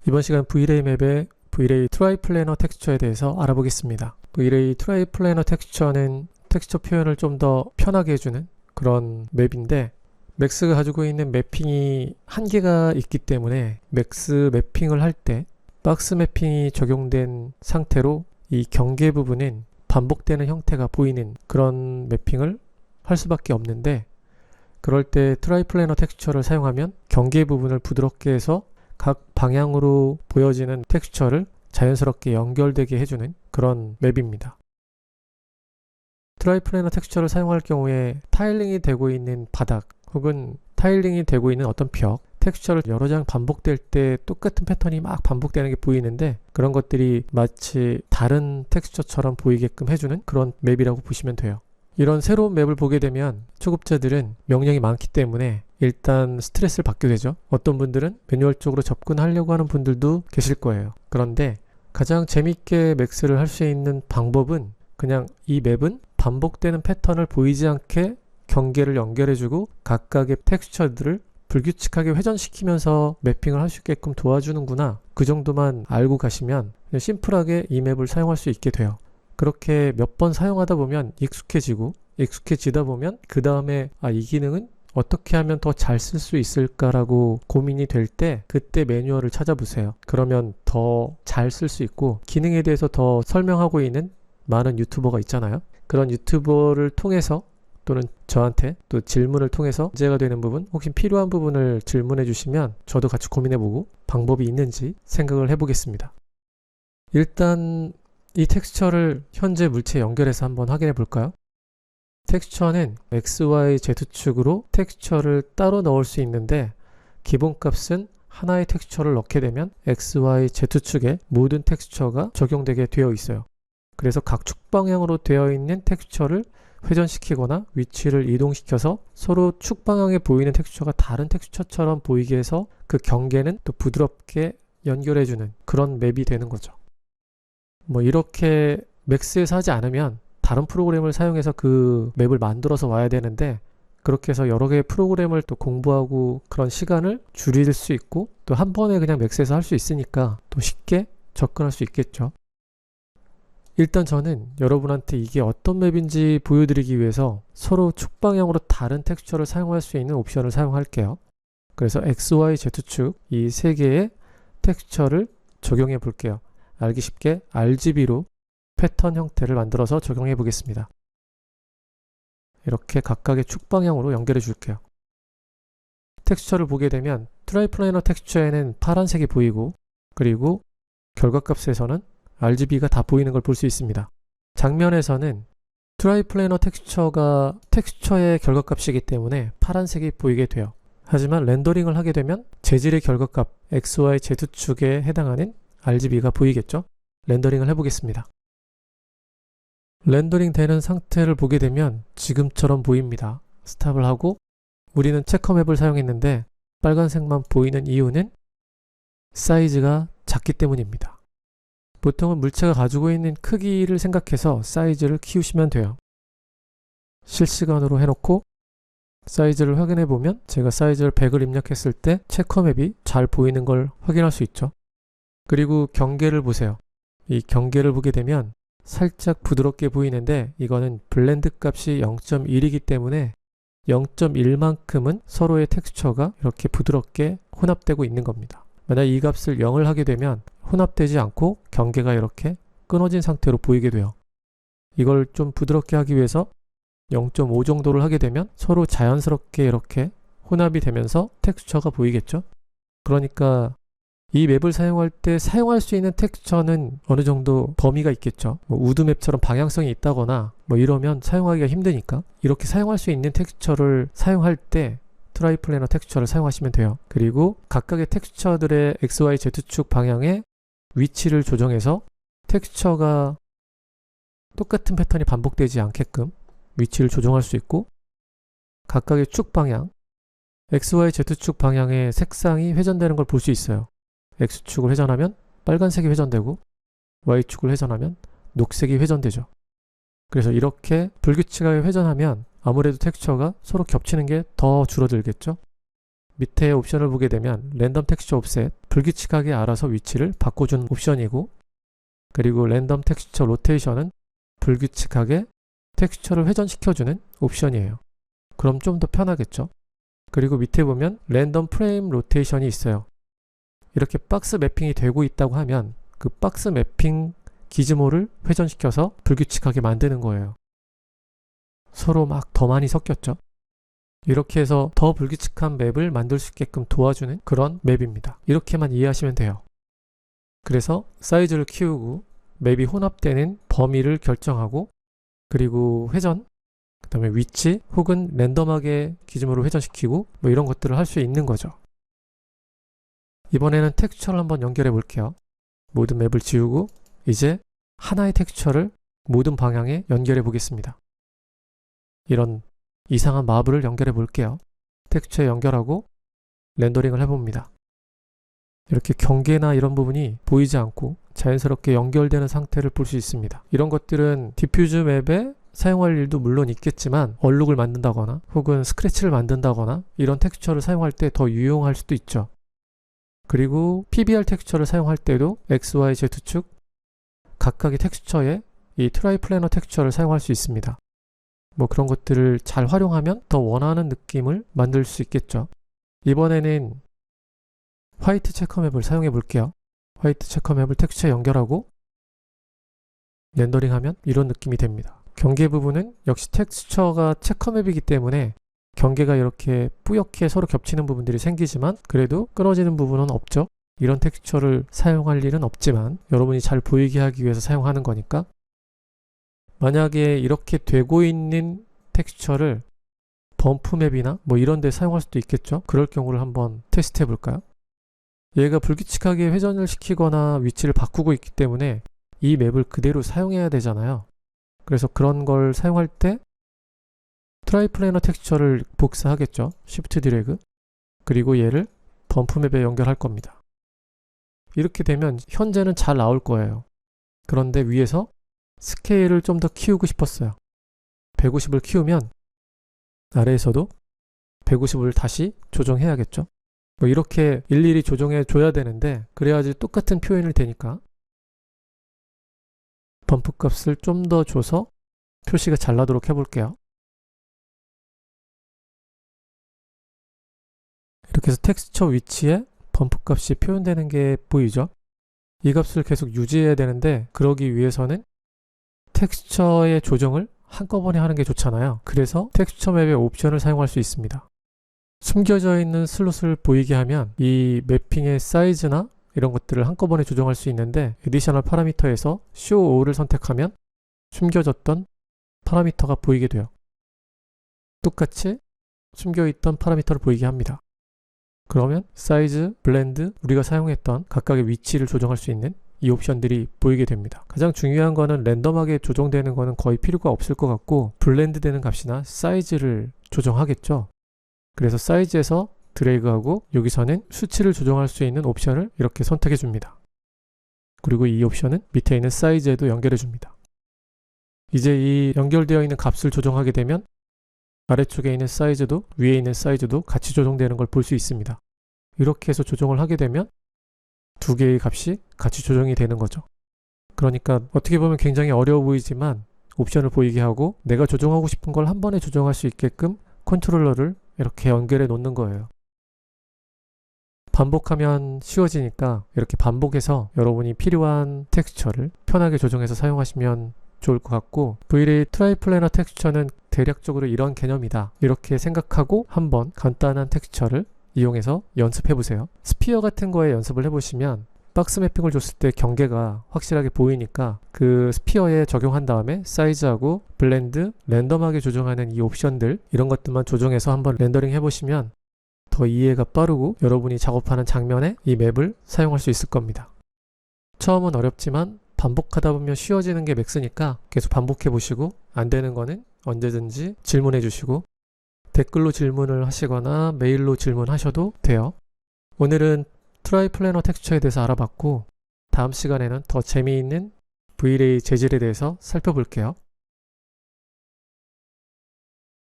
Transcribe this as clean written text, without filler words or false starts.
이번 시간 V-Ray 맵의 V-Ray 트라이플래너 텍스처에 대해서 알아보겠습니다. V-Ray 트라이플래너 텍스처는 텍스처 표현을 좀 더 편하게 해주는 그런 맵인데, 맥스가 가지고 있는 매핑이 한계가 있기 때문에 맥스 매핑을 할 때 박스 매핑이 적용된 상태로 이 경계 부분은 반복되는 형태가 보이는 그런 매핑을 할 수밖에 없는데, 그럴 때 트라이플래너 텍스처를 사용하면 경계 부분을 부드럽게 해서 각 방향으로 보여지는 텍스처를 자연스럽게 연결되게 해주는 그런 맵입니다. 트라이플래너 텍스처를 사용할 경우에 타일링이 되고 있는 바닥 혹은 타일링이 되고 있는 어떤 벽, 텍스처를 여러 장 반복될 때 똑같은 패턴이 막 반복되는 게 보이는데, 그런 것들이 마치 다른 텍스처처럼 보이게끔 해주는 그런 맵이라고 보시면 돼요. 이런 새로운 맵을 보게 되면 초급자들은 명령이 많기 때문에 일단 스트레스를 받게 되죠. 어떤 분들은 매뉴얼적으로 접근하려고 하는 분들도 계실 거예요. 그런데 가장 재밌게 맥스를 할 수 있는 방법은 그냥 이 맵은 반복되는 패턴을 보이지 않게 경계를 연결해주고 각각의 텍스처들을 불규칙하게 회전시키면서 매핑을 할 수 있게끔 도와주는구나, 그 정도만 알고 가시면 심플하게 이 맵을 사용할 수 있게 돼요. 그렇게 몇 번 사용하다 보면 익숙해지다 보면 그 다음에 이 기능은 어떻게 하면 더 잘 쓸 수 있을까라고 고민이 될 때 그때 매뉴얼을 찾아보세요. 그러면 더 잘 쓸 수 있고, 기능에 대해서 더 설명하고 있는 많은 유튜버가 있잖아요. 그런 유튜버를 통해서 또는 저한테 또 질문을 통해서 문제가 되는 부분, 혹시 필요한 부분을 질문해 주시면 저도 같이 고민해보고 방법이 있는지 생각을 해보겠습니다. 일단 이 텍스처를 현재 물체에 연결해서 한번 확인해 볼까요? 텍스처는 XY, Z축으로 텍스처를 따로 넣을 수 있는데, 기본값은 하나의 텍스처를 넣게 되면 XY, Z축에 모든 텍스처가 적용되게 되어 있어요. 그래서 각 축 방향으로 되어 있는 텍스처를 회전시키거나 위치를 이동시켜서 서로 축 방향에 보이는 텍스처가 다른 텍스처처럼 보이게 해서 그 경계는 또 부드럽게 연결해주는 그런 맵이 되는 거죠. 이렇게 맥스에서 하지 않으면 다른 프로그램을 사용해서 그 맵을 만들어서 와야 되는데, 그렇게 해서 여러 개의 프로그램을 또 공부하고 그런 시간을 줄일 수 있고, 또 한 번에 그냥 맥스에서 할 수 있으니까 또 쉽게 접근할 수 있겠죠. 일단 저는 여러분한테 이게 어떤 맵인지 보여드리기 위해서 서로 축 방향으로 다른 텍스처를 사용할 수 있는 옵션을 사용할게요. 그래서 XY, Z축 이 세 개의 텍스처를 적용해 볼게요. 알기 쉽게 RGB로 패턴 형태를 만들어서 적용해 보겠습니다. 이렇게 각각의 축 방향으로 연결해 줄게요. 텍스처를 보게 되면 트라이플래너 텍스처에는 파란색이 보이고, 그리고 결과값에서는 RGB가 다 보이는 걸 볼 수 있습니다. 장면에서는 트라이플래너 텍스처가 텍스처의 결과값이기 때문에 파란색이 보이게 돼요. 하지만 렌더링을 하게 되면 재질의 결과값 XY, Z축에 해당하는 RGB가 보이겠죠? 렌더링을 해보겠습니다. 렌더링 되는 상태를 보게 되면 지금처럼 보입니다. 스탑을 하고, 우리는 체커맵을 사용했는데 빨간색만 보이는 이유는 사이즈가 작기 때문입니다. 보통은 물체가 가지고 있는 크기를 생각해서 사이즈를 키우시면 돼요. 실시간으로 해놓고 사이즈를 확인해 보면 제가 사이즈를 100을 입력했을 때 체커맵이 잘 보이는 걸 확인할 수 있죠. 그리고 경계를 보세요. 이 경계를 보게 되면 살짝 부드럽게 보이는데, 이거는 블렌드 값이 0.1이기 때문에 0.1만큼은 서로의 텍스처가 이렇게 부드럽게 혼합되고 있는 겁니다. 만약 이 값을 0을 하게 되면 혼합되지 않고 경계가 이렇게 끊어진 상태로 보이게 돼요. 이걸 좀 부드럽게 하기 위해서 0.5 정도를 하게 되면 서로 자연스럽게 이렇게 혼합이 되면서 텍스처가 보이겠죠? 그러니까 이 맵을 사용할 때 사용할 수 있는 텍스처는 어느 정도 범위가 있겠죠. 우드맵처럼 방향성이 있다거나 이러면 사용하기가 힘드니까 이렇게 사용할 수 있는 텍스처를 사용할 때 트라이플래너 텍스처를 사용하시면 돼요. 그리고 각각의 텍스처들의 XY, Z축 방향의 위치를 조정해서 텍스처가 똑같은 패턴이 반복되지 않게끔 위치를 조정할 수 있고, 각각의 축 방향 XY, Z축 방향의 색상이 회전되는 걸 볼 수 있어요. X축을 회전하면 빨간색이 회전되고, Y축을 회전하면 녹색이 회전되죠. 그래서 이렇게 불규칙하게 회전하면 아무래도 텍스처가 서로 겹치는 게 더 줄어들겠죠. 밑에 옵션을 보게 되면 랜덤 텍스처 옵셋, 불규칙하게 알아서 위치를 바꿔주는 옵션이고, 그리고 랜덤 텍스처 로테이션은 불규칙하게 텍스처를 회전시켜주는 옵션이에요. 그럼 좀 더 편하겠죠? 그리고 밑에 보면 랜덤 프레임 로테이션이 있어요. 이렇게 박스 매핑이 되고 있다고 하면 그 박스 매핑 기즈모를 회전시켜서 불규칙하게 만드는 거예요. 서로 막 더 많이 섞였죠? 이렇게 해서 더 불규칙한 맵을 만들 수 있게끔 도와주는 그런 맵입니다. 이렇게만 이해하시면 돼요. 그래서 사이즈를 키우고 맵이 혼합되는 범위를 결정하고, 그리고 회전, 그 다음에 위치 혹은 랜덤하게 기준으로 회전시키고 뭐 이런 것들을 할 수 있는 거죠. 이번에는 텍스처를 한번 연결해 볼게요. 모든 맵을 지우고 이제 하나의 텍스처를 모든 방향에 연결해 보겠습니다. 이런 이상한 마블을 연결해 볼게요. 텍스처에 연결하고 렌더링을 해봅니다. 이렇게 경계나 이런 부분이 보이지 않고 자연스럽게 연결되는 상태를 볼 수 있습니다. 이런 것들은 디퓨즈 맵에 사용할 일도 물론 있겠지만 얼룩을 만든다거나 혹은 스크래치를 만든다거나 이런 텍스처를 사용할 때 더 유용할 수도 있죠. 그리고 PBR 텍스처를 사용할 때도 X, Y, Z축 각각의 텍스처에 이 트라이플래너 텍스처를 사용할 수 있습니다. 뭐 그런 것들을 잘 활용하면 더 원하는 느낌을 만들 수 있겠죠. 이번에는 화이트 체커맵을 사용해 볼게요. 화이트 체커맵을 텍스처에 연결하고 렌더링하면 이런 느낌이 됩니다. 경계 부분은 역시 텍스처가 체커맵이기 때문에 경계가 이렇게 뿌옇게 서로 겹치는 부분들이 생기지만 그래도 끊어지는 부분은 없죠. 이런 텍스처를 사용할 일은 없지만 여러분이 잘 보이게 하기 위해서 사용하는 거니까, 만약에 이렇게 되고 있는 텍스처를 범프맵이나 뭐 이런 데 사용할 수도 있겠죠. 그럴 경우를 한번 테스트 해 볼까요? 얘가 불규칙하게 회전을 시키거나 위치를 바꾸고 있기 때문에 이 맵을 그대로 사용해야 되잖아요. 그래서 그런 걸 사용할 때 트라이플래너 텍스처를 복사하겠죠. Shift 드래그. 그리고 얘를 범프맵에 연결할 겁니다. 이렇게 되면 현재는 잘 나올 거예요. 그런데 위에서 스케일을 좀 더 키우고 싶었어요. 150을 키우면 아래에서도 150을 다시 조정해야겠죠. 뭐 이렇게 일일이 조정해 줘야 되는데 그래야지 똑같은 표현이 되니까 범프 값을 좀 더 줘서 표시가 잘 나도록 해볼게요. 이렇게 해서 텍스처 위치에 범프 값이 표현되는 게 보이죠? 이 값을 계속 유지해야 되는데 그러기 위해서는 텍스처의 조정을 한꺼번에 하는 게 좋잖아요. 그래서 텍스처 맵의 옵션을 사용할 수 있습니다. 숨겨져 있는 슬롯을 보이게 하면 이 매핑의 사이즈나 이런 것들을 한꺼번에 조정할 수 있는데 에디셔널 파라미터에서 Show All을 선택하면 숨겨졌던 파라미터가 보이게 돼요. 똑같이 숨겨있던 파라미터를 보이게 합니다. 그러면 사이즈, 블렌드, 우리가 사용했던 각각의 위치를 조정할 수 있는 이 옵션들이 보이게 됩니다. 가장 중요한 거는 랜덤하게 조정되는 거는 거의 필요가 없을 것 같고 블렌드 되는 값이나 사이즈를 조정하겠죠. 그래서 사이즈에서 드래그하고 여기서는 수치를 조정할 수 있는 옵션을 이렇게 선택해 줍니다. 그리고 이 옵션은 밑에 있는 사이즈에도 연결해 줍니다. 이제 이 연결되어 있는 값을 조정하게 되면 아래쪽에 있는 사이즈도 위에 있는 사이즈도 같이 조정되는 걸 볼 수 있습니다. 이렇게 해서 조정을 하게 되면 두 개의 값이 같이 조정이 되는 거죠. 그러니까 어떻게 보면 굉장히 어려워 보이지만 옵션을 보이게 하고 내가 조정하고 싶은 걸 한 번에 조정할 수 있게끔 컨트롤러를 이렇게 연결해 놓는 거예요. 반복하면 쉬워지니까 이렇게 반복해서 여러분이 필요한 텍스처를 편하게 조정해서 사용하시면 좋을 것 같고, V-Ray 트라이플래너 텍스처는 대략적으로 이런 개념이다 이렇게 생각하고 한번 간단한 텍스처를 이용해서 연습해 보세요. 스피어 같은 거에 연습을 해보시면 박스 매핑을 줬을 때 경계가 확실하게 보이니까 그 스피어에 적용한 다음에 사이즈하고 블렌드, 랜덤하게 조정하는 이 옵션들 이런 것들만 조정해서 한번 렌더링 해보시면 더 이해가 빠르고 여러분이 작업하는 장면에 이 맵을 사용할 수 있을 겁니다. 처음은 어렵지만 반복하다 보면 쉬워지는 게 맥스니까 계속 반복해 보시고 안 되는 거는 언제든지 질문해 주시고 댓글로 질문을 하시거나 메일로 질문하셔도 돼요. 오늘은 트라이플래너 텍스처에 대해서 알아봤고 다음 시간에는 더 재미있는 V-Ray 재질에 대해서 살펴볼게요.